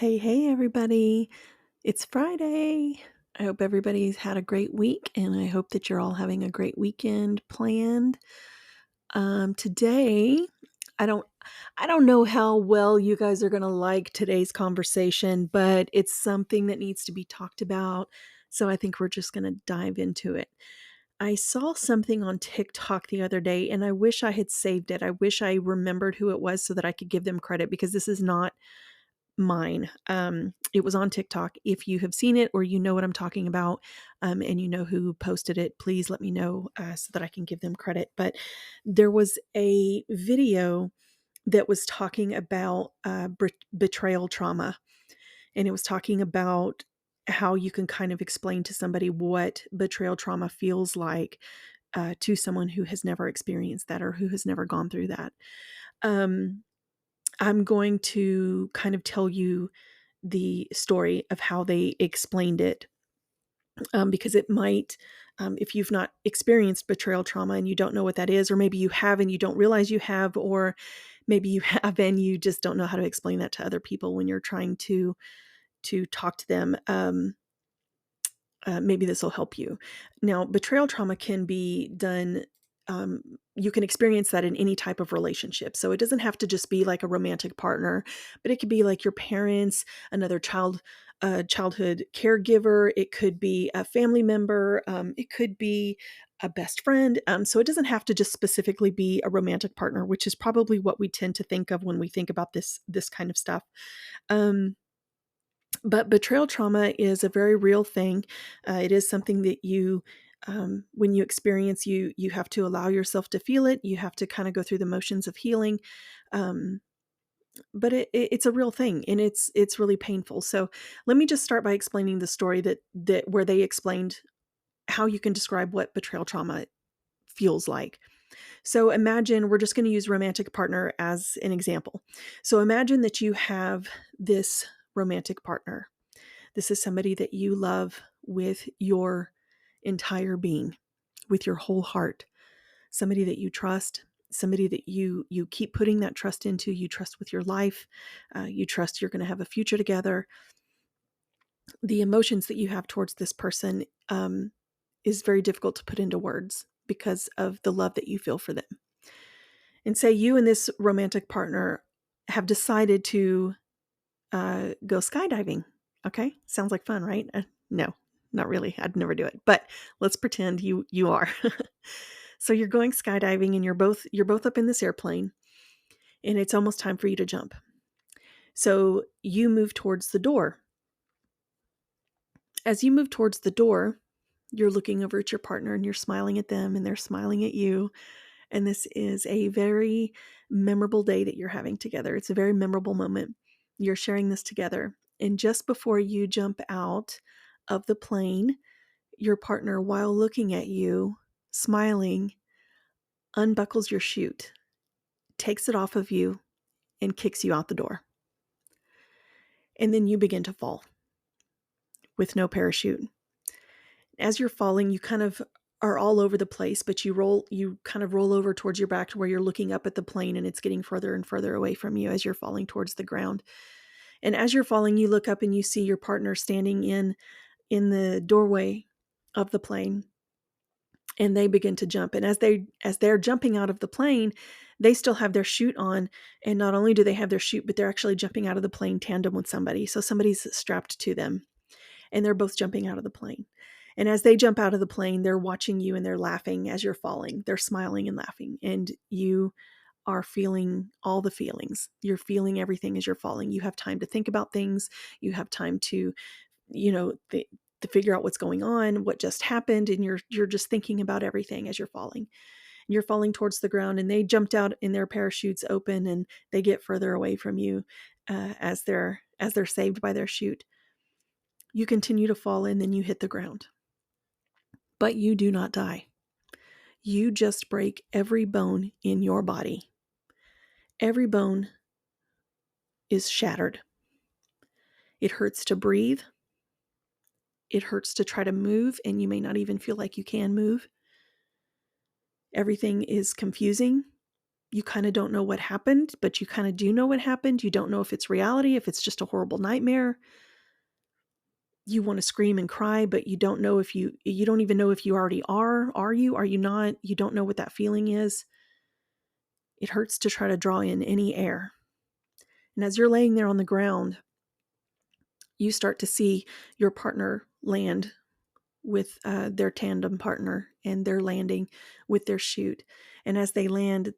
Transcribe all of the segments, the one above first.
Hey, hey, everybody. It's Friday. I hope everybody's had a great week and I hope that you're all having a great weekend planned. Today, I don't I don't know how well you guys are going to like today's conversation, but it's something that needs to be talked about. So I think we're just going to dive into it. I saw something on TikTok the other day and I wish I had saved it. I wish I remembered who it was so that I could give them credit because this is not mine. It was on TikTok. If you have seen it or you know what I'm talking about, and you know who posted it, please let me know so that I can give them credit. But there was a video that was talking about betrayal trauma, and it was talking about how you can kind of explain to somebody what betrayal trauma feels like to someone who has never experienced that or who has never gone through that. Um, I'm going to kind of tell you the story of how they explained it, because it might, if you've not experienced betrayal trauma and you don't know what that is, or maybe you have and you don't realize you have, or maybe you have and you just don't know how to explain that to other people when you're trying to talk to them. Maybe this will help you. Now, betrayal trauma can be done. You can experience that in any type of relationship. So it doesn't have to just be like a romantic partner, but it could be like your parents, another childhood caregiver. It could be a family member. It could be a best friend. So it doesn't have to just specifically be a romantic partner, which is probably what we tend to think of when we think about this kind of stuff. Um, but betrayal trauma is a very real thing. It is something that when you experience, you have to allow yourself to feel it. You have to kind of go through the motions of healing. Um, but it's a real thing, and it's really painful. So let me just start by explaining the story that where they explained how you can describe what betrayal trauma feels like. So imagine we're just going to use romantic partner as an example. So imagine that you have this romantic partner. This is somebody that you love with your entire being, with your whole heart. Somebody that you trust, somebody that you keep putting that trust into. You trust with your life. You trust you're going to have a future together. The emotions that you have towards this person is very difficult to put into words because of the love that you feel for them. And say you and this romantic partner have decided to go skydiving. Okay, sounds like fun, right? No, not really. I'd never do it, but let's pretend you are. So you're going skydiving, and you're both up in this airplane, and it's almost time for you to jump. So you move towards the door. As you move towards the door, you're looking over at your partner, and you're smiling at them, and they're smiling at you. And this is a very memorable day that you're having together. It's a very memorable moment. You're sharing this together. And just before you jump out of the plane, your partner, while looking at you, smiling, unbuckles your chute, takes it off of you, and kicks you out the door. And then you begin to fall with no parachute. As you're falling, you kind of are all over the place, but you kind of roll over towards your back to where you're looking up at the plane, and it's getting further and further away from you as you're falling towards the ground. And as you're falling, you look up and you see your partner standing in the doorway of the plane, and they begin to jump. And as they're jumping out of the plane, they still have their chute on, and not only do they have their chute, but they're actually jumping out of the plane tandem with somebody. So somebody's strapped to them, and they're both jumping out of the plane. And as they jump out of the plane, they're watching you and they're laughing as you're falling. They're smiling and laughing, and you are feeling all the feelings. You're feeling everything as you're falling. You have time to think about things. You have time to, you know, to figure out what's going on, what just happened, and you're just thinking about everything as you're falling. And you're falling towards the ground, and they jumped out in their parachutes open, and they get further away from you as they're saved by their chute. You continue to fall, and then you hit the ground. But you do not die. You just break every bone in your body. Every bone is shattered. It hurts to breathe. It hurts to try to move, and you may not even feel like you can move. Everything is confusing. You kind of don't know what happened, but you kind of do know what happened. You don't know if it's reality, if it's just a horrible nightmare. You want to scream and cry, but you don't know if you don't even know if you already are. Are you? Are you not? You don't know what that feeling is. It hurts to try to draw in any air. And as you're laying there on the ground, you start to see your partner land with their tandem partner, and they're landing with their chute. And as they land,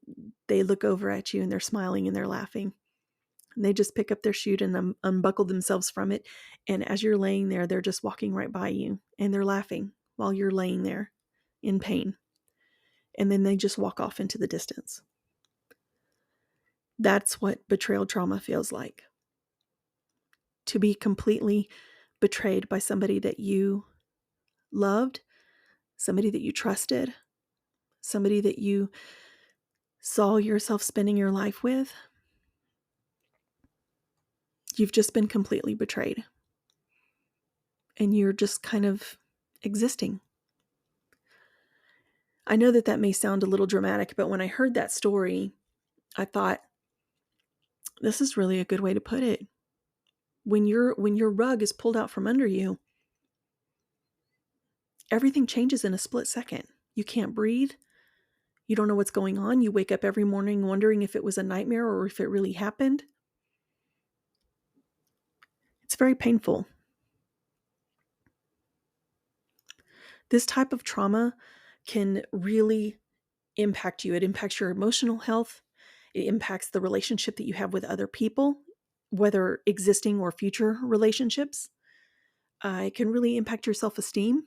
they look over at you and they're smiling and they're laughing. And they just pick up their chute and unbuckle themselves from it. And as you're laying there, they're just walking right by you and they're laughing while you're laying there in pain. And then they just walk off into the distance. That's what betrayal trauma feels like. To be completely betrayed by somebody that you loved, somebody that you trusted, somebody that you saw yourself spending your life with. You've just been completely betrayed. And you're just kind of existing. I know that may sound a little dramatic, but when I heard that story, I thought, this is really a good way to put it. When your rug is pulled out from under you, everything changes in a split second. You can't breathe. You don't know what's going on. You wake up every morning wondering if it was a nightmare or if it really happened. It's very painful. This type of trauma can really impact you. It impacts your emotional health. It impacts the relationship that you have with other people, whether existing or future relationships. It can really impact your self-esteem.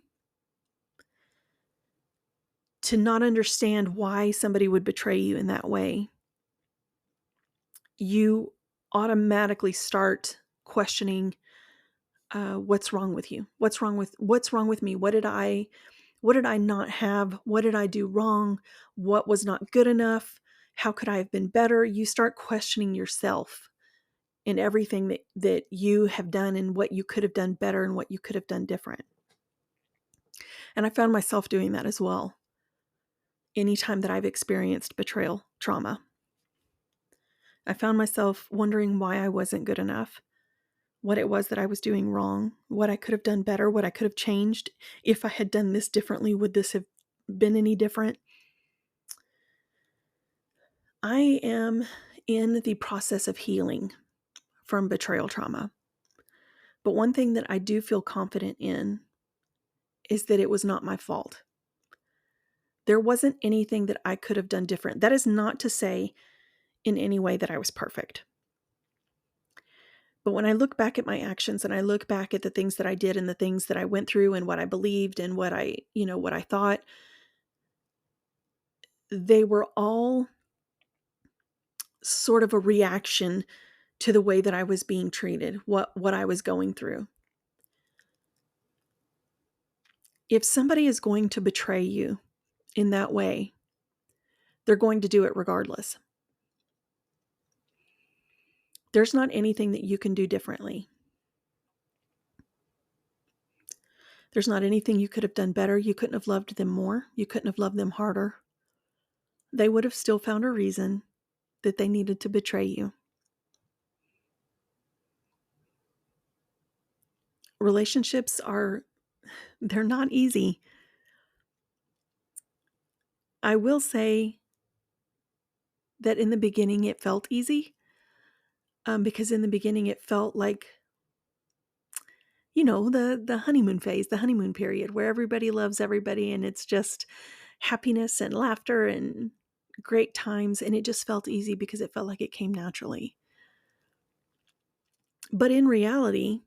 To not understand why somebody would betray you in that way, you automatically start questioning what's wrong with you. What's wrong with me? What did I not have? What did I do wrong? What was not good enough? How could I have been better? You start questioning yourself and everything that you have done and what you could have done better and what you could have done different. And I found myself doing that as well. Anytime that I've experienced betrayal trauma, I found myself wondering why I wasn't good enough, what it was that I was doing wrong, what I could have done better, what I could have changed. If I had done this differently, would this have been any different? I am in the process of healing from betrayal trauma. But one thing that I do feel confident in is that it was not my fault. There wasn't anything that I could have done different. That is not to say in any way that I was perfect. But when I look back at my actions and I look back at the things that I did and the things that I went through and what I believed and what I thought, they were all sort of a reaction to the way that I was being treated, what I was going through. If somebody is going to betray you in that way, they're going to do it regardless. There's not anything that you can do differently. There's not anything you could have done better. You couldn't have loved them more. You couldn't have loved them harder. They would have still found a reason that they needed to betray you. Relationships they're not easy. I will say that in the beginning it felt easy, because in the beginning it felt like, the honeymoon phase, the honeymoon period where everybody loves everybody and it's just happiness and laughter and great times. And it just felt easy because it felt like it came naturally. But in reality,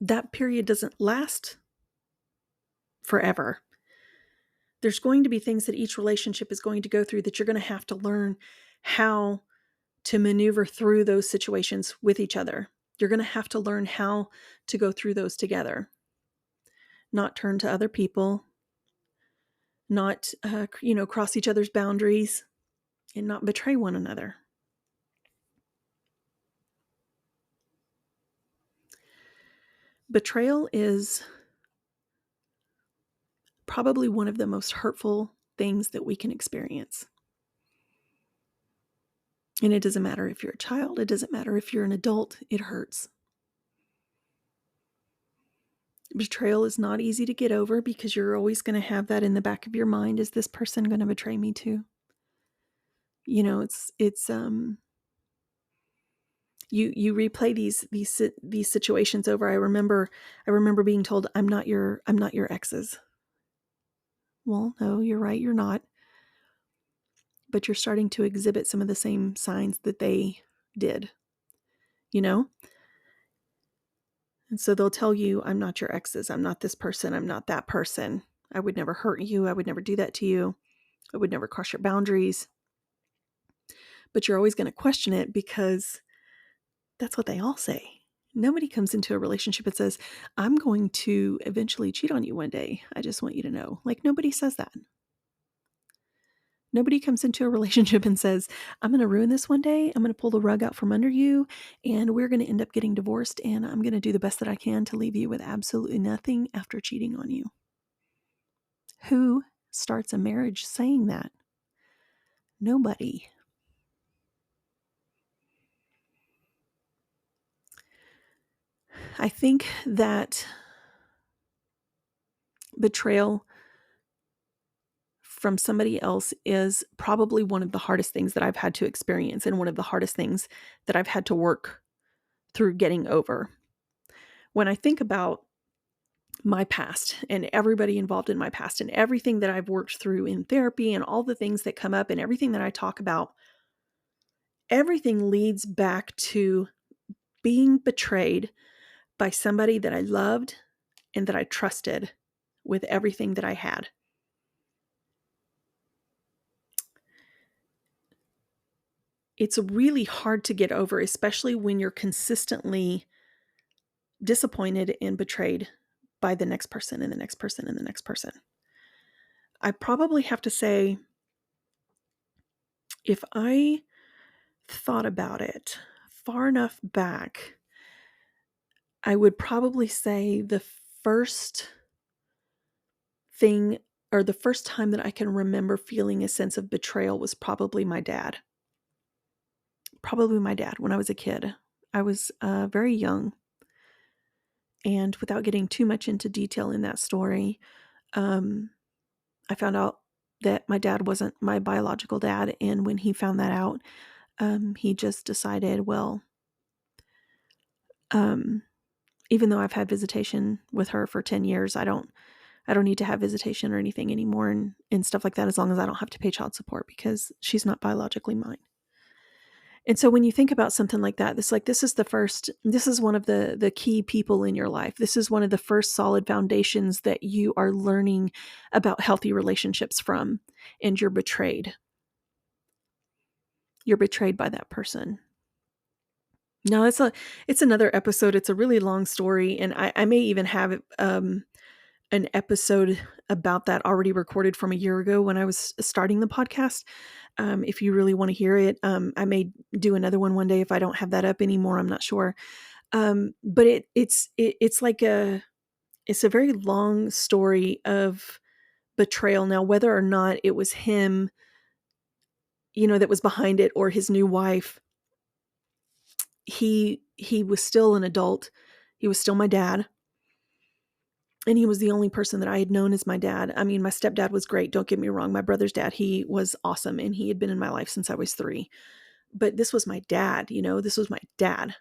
that period doesn't last forever. There's going to be things that each relationship is going to go through that you're going to have to learn how to maneuver through those situations with each other. You're going to have to learn how to go through those together. Not turn to other people, not, cross each other's boundaries, and not betray one another. Betrayal is probably one of the most hurtful things that we can experience. And it doesn't matter if you're a child, it doesn't matter if you're an adult, it hurts. Betrayal is not easy to get over because you're always going to have that in the back of your mind. Is this person going to betray me too? You know, you replay these situations over. I remember being told, I'm not your ex's. Well, no, you're right, you're not. But you're starting to exhibit some of the same signs that they did, you know? And so they'll tell you, I'm not your exes. I'm not this person. I'm not that person. I would never hurt you. I would never do that to you. I would never cross your boundaries. But you're always going to question it because that's what they all say. Nobody comes into a relationship and says, I'm going to eventually cheat on you one day. I just want you to know. Like, nobody says that. Nobody comes into a relationship and says, I'm going to ruin this one day. I'm going to pull the rug out from under you, and we're going to end up getting divorced, and I'm going to do the best that I can to leave you with absolutely nothing after cheating on you. Who starts a marriage saying that? Nobody. I think that betrayal from somebody else is probably one of the hardest things that I've had to experience, and one of the hardest things that I've had to work through getting over. When I think about my past and everybody involved in my past and everything that I've worked through in therapy and all the things that come up and everything that I talk about, everything leads back to being betrayed by somebody that I loved and that I trusted with everything that I had. It's really hard to get over, especially when you're consistently disappointed and betrayed by the next person and the next person and the next person. I probably have to say, if I thought about it far enough back, I would probably say the first thing, or the first time that I can remember feeling a sense of betrayal, was probably my dad. Probably my dad when I was a kid. I was very young. And without getting too much into detail in that story, I found out that my dad wasn't my biological dad. And when he found that out, he just decided, well, even though I've had visitation with her for 10 years, I don't need to have visitation or anything anymore and stuff like that, as long as I don't have to pay child support, because she's not biologically mine. And so when you think about something like that, this is one of the key people in your life. This is one of the first solid foundations that you are learning about healthy relationships from, and you're betrayed. You're betrayed by that person. Now it's another episode. It's a really long story, and I may even have an episode about that already recorded from a year ago when I was starting the podcast. If you really want to hear it, I may do another one day if I don't have that up anymore. I'm not sure. But it's a very long story of betrayal. Now, whether or not it was him, that was behind it, or his new wife, he was still an adult. He was still my dad. And he was the only person that I had known as my dad. I mean, my stepdad was great. Don't get me wrong. My brother's dad, he was awesome. And he had been in my life since I was 3. But this was my dad, this was my dad.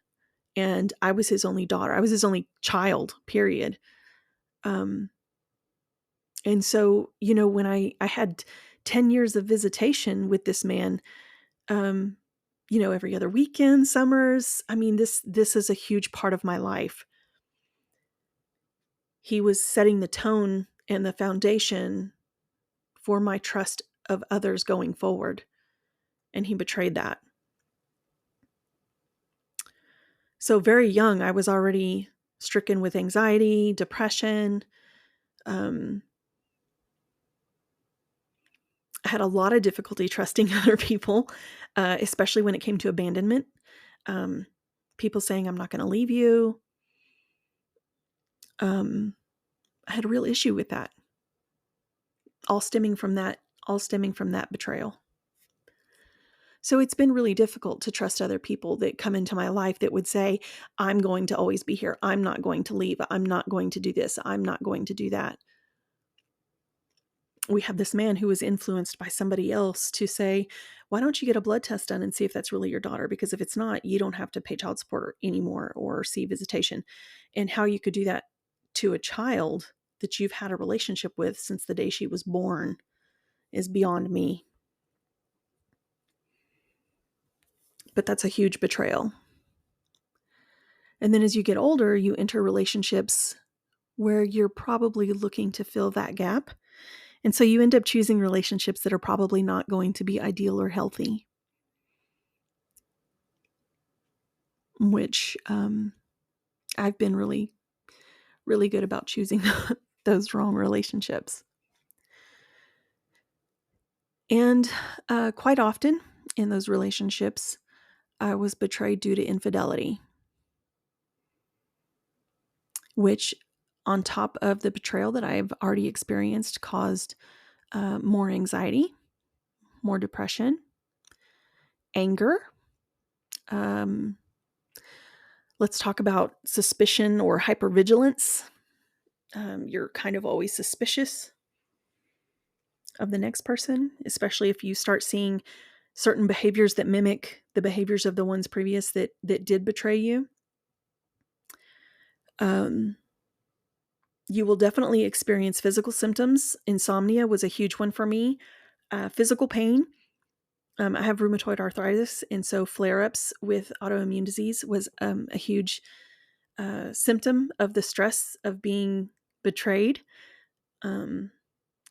And I was his only daughter. I was his only child, period. And so, when I had 10 years of visitation with this man, every other weekend, summers, I mean, this is a huge part of my life. He was setting the tone and the foundation for my trust of others going forward. And he betrayed that. So very young, I was already stricken with anxiety, depression. I had a lot of difficulty trusting other people, especially when it came to abandonment. People saying, I'm not going to leave you. I had a real issue with that. All stemming from that betrayal. So it's been really difficult to trust other people that come into my life that would say, I'm going to always be here. I'm not going to leave. I'm not going to do this. I'm not going to do that. We have this man who was influenced by somebody else to say, why don't you get a blood test done and see if that's really your daughter? Because if it's not, you don't have to pay child support anymore or see visitation. And how you could do that to a child that you've had a relationship with since the day she was born is beyond me. But that's a huge betrayal. And then as you get older, you enter relationships where you're probably looking to fill that gap. And so you end up choosing relationships that are probably not going to be ideal or healthy, which I've been really, really good about choosing those wrong relationships. And quite often in those relationships, I was betrayed due to infidelity, which on top of the betrayal that I've already experienced caused more anxiety, more depression, anger. Let's talk about suspicion or hypervigilance. You're kind of always suspicious of the next person, especially if you start seeing certain behaviors that mimic the behaviors of the ones previous that did betray you. You will definitely experience physical symptoms. Insomnia was a huge one for me. Physical pain. I have rheumatoid arthritis, and so flare-ups with autoimmune disease was a huge symptom of the stress of being betrayed.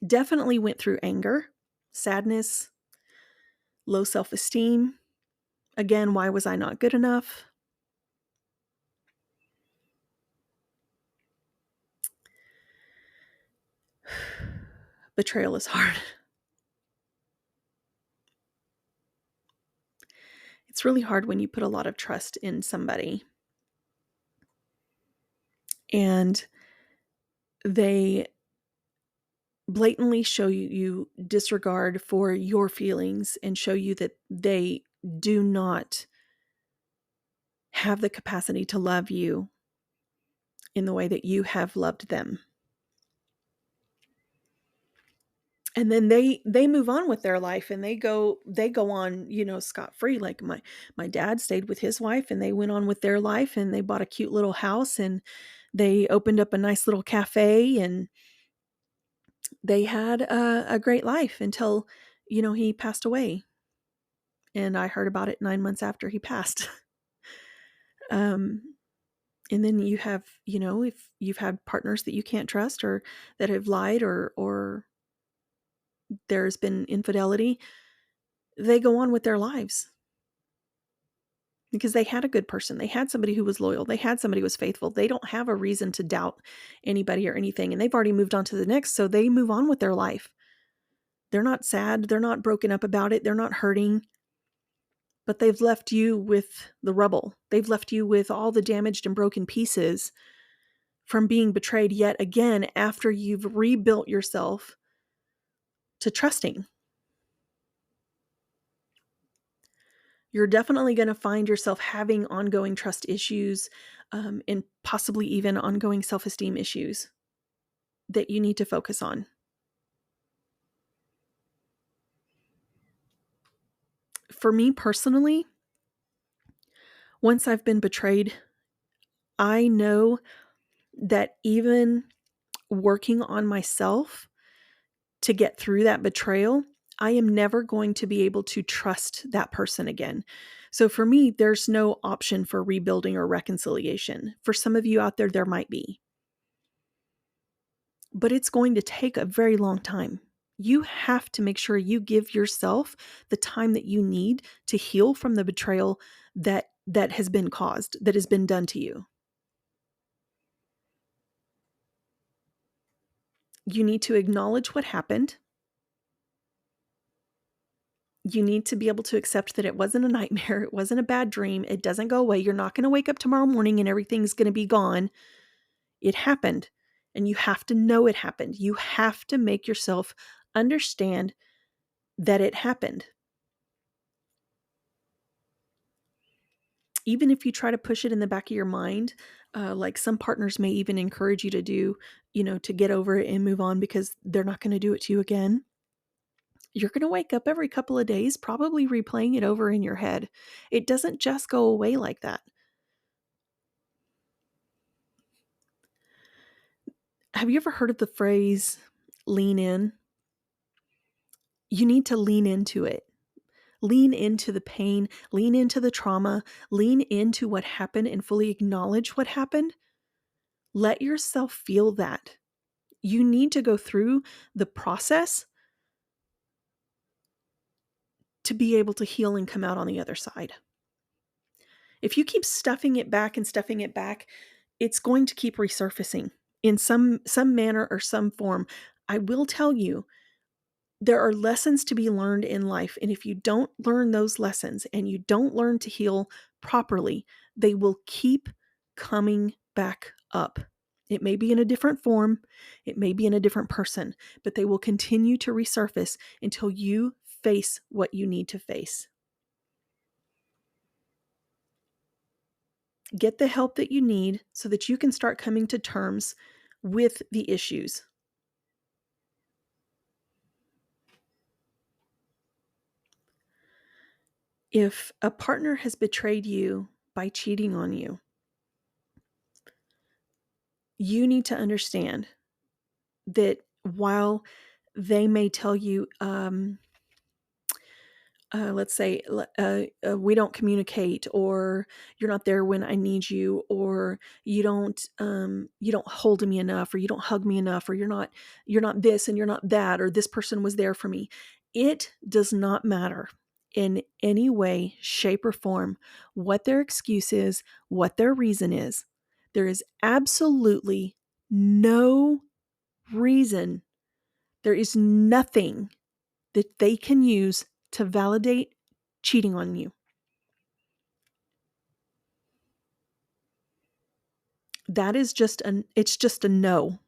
Definitely went through anger, sadness, low self-esteem. Again, why was I not good enough? Betrayal is hard. It's really hard when you put a lot of trust in somebody and they blatantly show you disregard for your feelings and show you that they do not have the capacity to love you in the way that you have loved them. And then they move on with their life and they go on, scot-free. Like my dad stayed with his wife and they went on with their life and they bought a cute little house and they opened up a nice little cafe and they had a great life until, he passed away. And I heard about it 9 months after he passed. And then you have, if you've had partners that you can't trust or that have lied or there's been infidelity, they go on with their lives because they had a good person. They had somebody who was loyal. They had somebody who was faithful. They don't have a reason to doubt anybody or anything. And they've already moved on to the next. So they move on with their life. They're not sad. They're not broken up about it. They're not hurting. But they've left you with the rubble. They've left you with all the damaged and broken pieces from being betrayed yet again after you've rebuilt yourself to trusting. You're definitely going to find yourself having ongoing trust issues and possibly even ongoing self-esteem issues that you need to focus on. For me personally, once I've been betrayed, I know that even working on myself to get through that betrayal, I am never going to be able to trust that person again. So for me, there's no option for rebuilding or reconciliation. For some of you out there, there might be. But it's going to take a very long time. You have to make sure you give yourself the time that you need to heal from the betrayal that has been caused, that has been done to you. You need to acknowledge what happened. You need to be able to accept that it wasn't a nightmare. It wasn't a bad dream. It doesn't go away. You're not going to wake up tomorrow morning and everything's going to be gone. It happened. And you have to know it happened. You have to make yourself understand that it happened. Even if you try to push it in the back of your mind, like some partners may even encourage you to do, to get over it and move on because they're not going to do it to you again. You're going to wake up every couple of days probably replaying it over in your head. It doesn't just go away like that. Have you ever heard of the phrase lean in? You need to lean into it. Lean into the pain, lean into the trauma, lean into what happened and fully acknowledge what happened. Let yourself feel that. You need to go through the process to be able to heal and come out on the other side. If you keep stuffing it back and stuffing it back, it's going to keep resurfacing in some manner or some form. I will tell you, there are lessons to be learned in life, and if you don't learn those lessons and you don't learn to heal properly, they will keep coming back up. It may be in a different form, it may be in a different person, but they will continue to resurface until you face what you need to face. Get the help that you need so that you can start coming to terms with the issues. If a partner has betrayed you by cheating on you, you need to understand that while they may tell you, let's say, we don't communicate, or you're not there when I need you, or you don't hold me enough, or you don't hug me enough, or you're not this and you're not that, or this person was there for me. It does not matter in any way, shape, or form what their excuse is, what their reason is. There is absolutely no reason. There is nothing that they can use to validate cheating on you. That is it's just a no.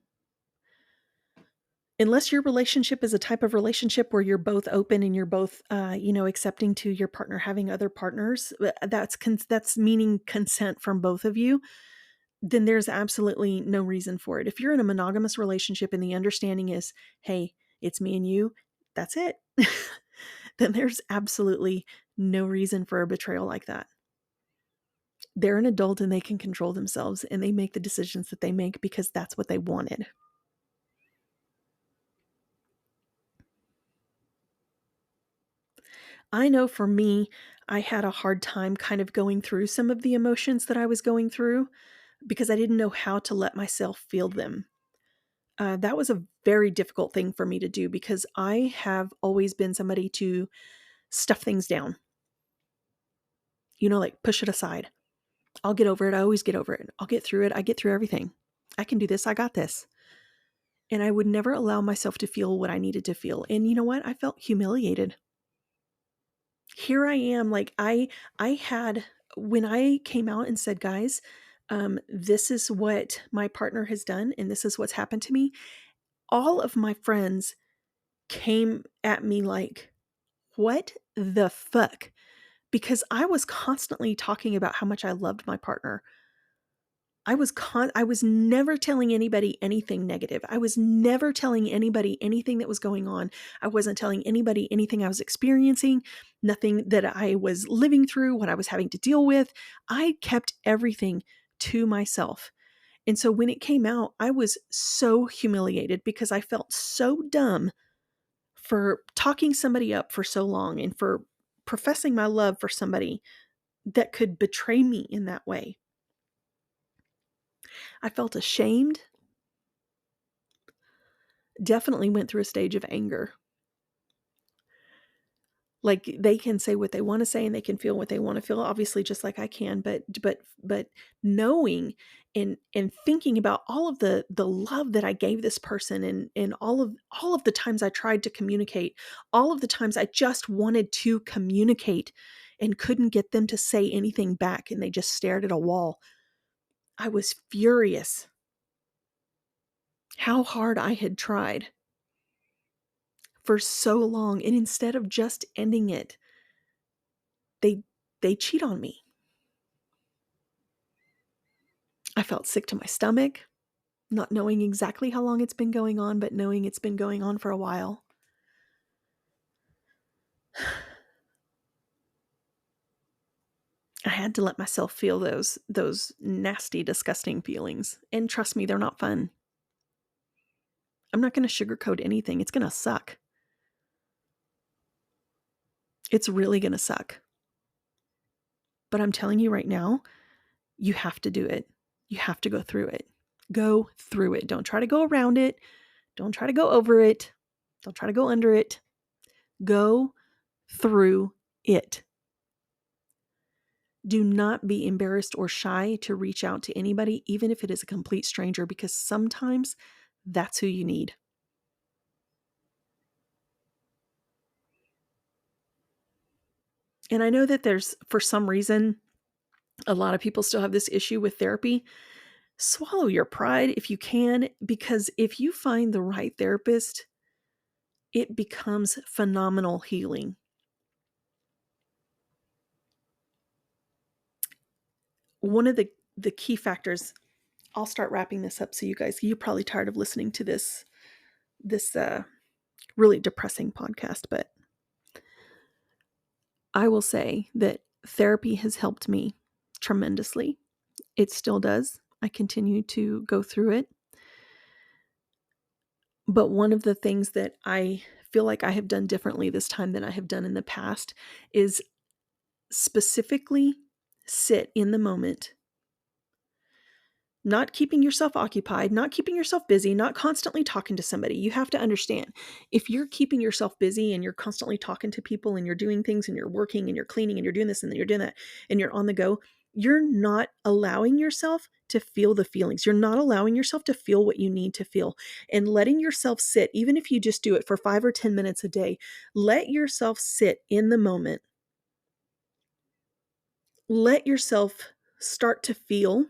Unless your relationship is a type of relationship where you're both open and you're both, accepting to your partner having other partners, that's meaning consent from both of you, then there's absolutely no reason for it. If you're in a monogamous relationship and the understanding is, hey, it's me and you, that's it, then there's absolutely no reason for a betrayal like that. They're an adult and they can control themselves and they make the decisions that they make because that's what they wanted. I know for me, I had a hard time kind of going through some of the emotions that I was going through because I didn't know how to let myself feel them. That was a very difficult thing for me to do because I have always been somebody to stuff things down, like push it aside. I'll get over it. I always get over it. I'll get through it. I get through everything. I can do this. I got this. And I would never allow myself to feel what I needed to feel. And you know what? I felt humiliated. Here I am, like I had when I came out and said, guys, this is what my partner has done and this is what's happened to me. All of my friends came at me like, what the fuck? Because I was constantly talking about how much I loved my partner. I was never telling anybody anything negative. I was never telling anybody anything that was going on. I wasn't telling anybody anything I was experiencing, nothing that I was living through, what I was having to deal with. I kept everything to myself. And so when it came out, I was so humiliated because I felt so dumb for talking somebody up for so long and for professing my love for somebody that could betray me in that way. I felt ashamed. Definitely went through a stage of anger. Like, they can say what they wanna say and they can feel what they wanna feel, obviously, just like I can, but knowing and thinking about all of the love that I gave this person and all of the times I tried to communicate, all of the times I just wanted to communicate and couldn't get them to say anything back, and they just stared at a wall. I was furious how hard I had tried for so long, and instead of just ending it, they they cheat on me. I felt sick to my stomach, not knowing exactly how long it's been going on, but knowing it's been going on for a while. I had to let myself feel those nasty, disgusting feelings. And trust me, they're not fun. I'm not going to sugarcoat anything. It's going to suck. It's really going to suck. But I'm telling you right now, you have to do it. You have to go through it. Go through it. Don't try to go around it. Don't try to go over it. Don't try to go under it. Go through it. Do not be embarrassed or shy to reach out to anybody, even if it is a complete stranger, because sometimes that's who you need. And I know that there's, for some reason, a lot of people still have this issue with therapy. Swallow your pride if you can, because if you find the right therapist, it becomes phenomenal healing. One of the key factors, I'll start wrapping this up so you're probably tired of listening to this really depressing podcast, but I will say that therapy has helped me tremendously. It still does. I continue to go through it. But one of the things that I feel like I have done differently this time than I have done in the past is specifically sit in the moment, not keeping yourself occupied, not keeping yourself busy, not constantly talking to somebody. You have to understand, if you're keeping yourself busy and you're constantly talking to people and you're doing things and you're working and you're cleaning and you're doing this and then you're doing that and you're on the go, you're not allowing yourself to feel the feelings. You're not allowing yourself to feel what you need to feel, and letting yourself sit, even if you just do it for 5 or 10 minutes a day, let yourself sit in the moment. Let yourself start to feel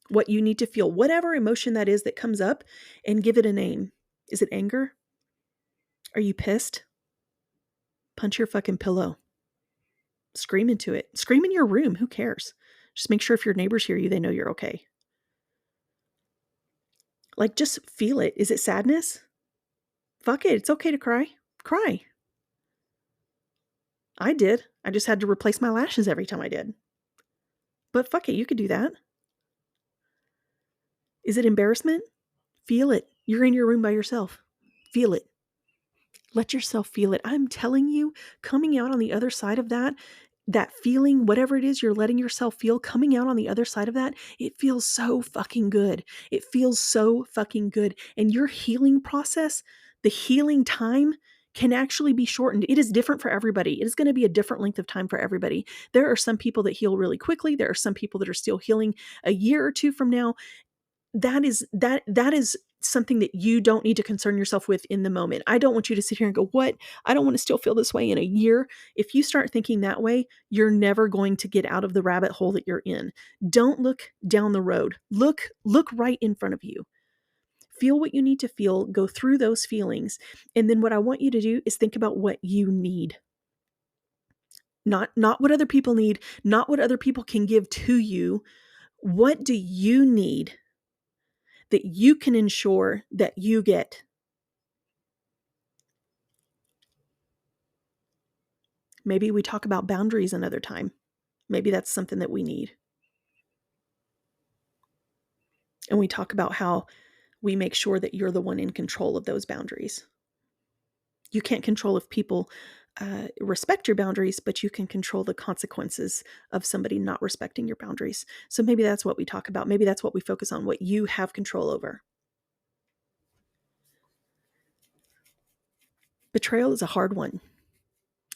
what you need to feel, whatever emotion that is that comes up, and give it a name. Is it anger? Are you pissed? Punch your fucking pillow. Scream into it. Scream in your room. Who cares? Just make sure if your neighbors hear you, they know you're okay. Like, just feel it. Is it sadness? Fuck it. It's okay to cry. Cry. I did. I just had to replace my lashes every time I did. But fuck it. You could do that. Is it embarrassment? Feel it. You're in your room by yourself. Feel it. Let yourself feel it. I'm telling you, coming out on the other side of that feeling, whatever it is you're letting yourself feel, coming out on the other side of that, it feels so fucking good. It feels so fucking good. And your healing process, the healing time, can actually be shortened. It is different for everybody. It is going to be a different length of time for everybody. There are some people that heal really quickly. There are some people that are still healing a year or two from now. That is something that you don't need to concern yourself with in the moment. I don't want you to sit here and go, what? I don't want to still feel this way in a year. If you start thinking that way, you're never going to get out of the rabbit hole that you're in. Don't look down the road. Look right in front of you. Feel what you need to feel, go through those feelings. And then what I want you to do is think about what you need. Not what other people need, not what other people can give to you. What do you need that you can ensure that you get? Maybe we talk about boundaries another time. Maybe that's something that we need. And we talk about how we make sure that you're the one in control of those boundaries. You can't control if people respect your boundaries, but you can control the consequences of somebody not respecting your boundaries. So maybe that's what we talk about. Maybe that's what we focus on, what you have control over. Betrayal is a hard one.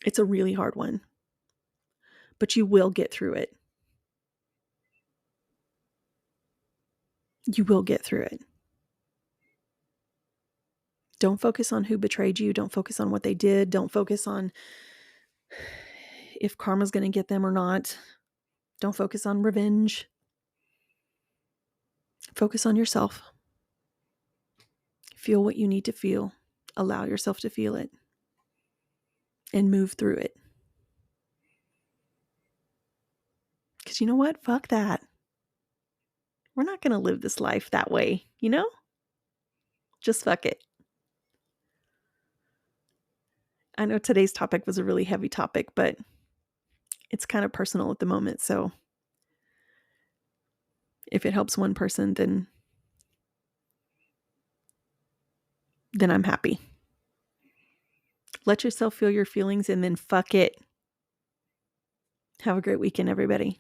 It's a really hard one. But you will get through it. You will get through it. Don't focus on who betrayed you. Don't focus on what they did. Don't focus on if karma's going to get them or not. Don't focus on revenge. Focus on yourself. Feel what you need to feel. Allow yourself to feel it. And move through it. Because you know what? Fuck that. We're not going to live this life that way, you know? Just fuck it. I know today's topic was a really heavy topic, but it's kind of personal at the moment. So if it helps one person, then I'm happy. Let yourself feel your feelings and then fuck it. Have a great weekend, everybody.